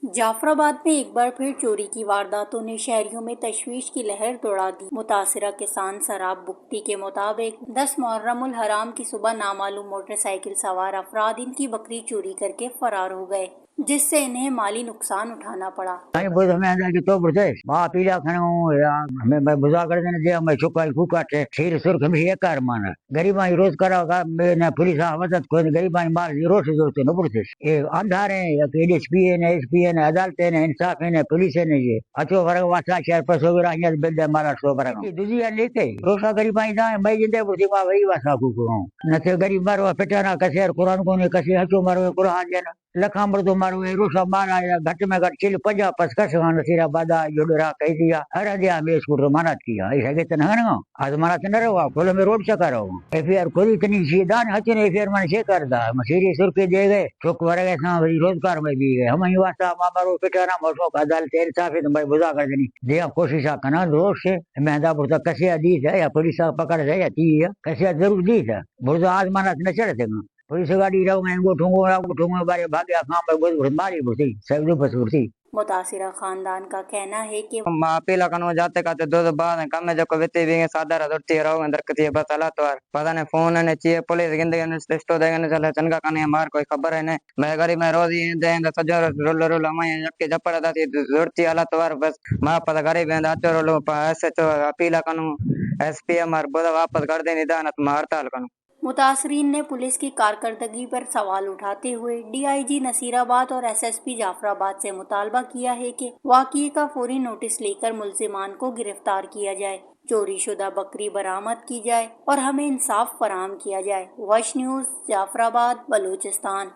जाफराबाद में एक बार फिर चोरी की वारदातों ने शहरियों में तशवीश की लहर दौड़ा दी। मुतासिरा किसान शराब बुक्ती के मुताबिक 10 मुहर्रमुल हराम की सुबह नामालूम मोटरसाइकिल सवार अफराद इनकी बकरी चोरी करके फरार हो गए, जिससे इन्हें माली नुकसान उठाना पड़ा। बहुत हमें अंदर की तो बुझे मां पीला खणो या हमें मैं बुझा कर देने दिया मैं चुकाई फूका थे खीर सुर्ख में ये कार माना गरीबा रोज करागा मैं पुलिस मदद को गरीबा मार रोज जोते न बुझे ये अंधार है या एसपी ने अदालत ने इंसाफ ने पुलिस ने ये अचो वर्ग वासा शहर पर सो राहिया बिल्डे मारा सो वर्ग की दुनिया लेके रोसा गरीबा दा मैं जिंदे बुझी मा वही वासा को न ते गरीब मारो पेटाना कसे कुरान को ने कसे हचो मारो कुरान जन लखा मर्दो मारो रोसा मारा या घट में घट चिल 50 पचकस नसीरा बादा जोडरा कह दिया अरे दिया मैं स्कूटर माना किया ऐसा के तना ना आज मारा तना रहा खोलो में रोड चका रहा एफआईआर खोली तनी सीधान हचने एफआईआर मन से करदा मसीरी सुर के दे गए चौक वरगे सा भाई रोजगार में भी गए हम ही वास्ता मारो पेटाना मसो अदालत इंसाफ है भाई बुझा कर देनी दिया कोशिश करना रोज से मेहदा बुरदा कसे दी है या पुलिस पकड़ है या ती है कसे जरूर दी है बुरदा आज माना न चढ़ देगा पुलिस गाड़ी रहो ठूंगो बारे भाग्या खां पर मारी बुझी सब बस मुतासिरा खानदान का कहना है कि पीला कनो जाते काते दो बाद कम जो वेते भी साधार दొర్తి रहो अंदर कती बस अला तो पता ने फोन ने ची पुलिस गिंदे ने स्टो देने चले चनका कने मार कोई खबर है ने मैं गरी मैं रोज ही दे सजो रोल रोल मैं जक्के जपड़ा दाती दొర్తి अला तो बस मा पता गरी बेंद आचो रोल ऐसे तो पीला कनो एसपीएम मार बोला वापस कर दे निदान हड़ताल कनो। मुतासरीन ने पुलिस की कारकर्दगी पर सवाल उठाते हुए डीआईजी नसीराबाद और एसएसपी जाफराबाद से मुतालबा किया है कि वाक़ये का फौरी नोटिस लेकर मुल्जिमान को गिरफ्तार किया जाए, चोरी शुदा बकरी बरामद की जाए और हमें इंसाफ फराहम किया जाए। Watch news, Jafrabad, Balochistan.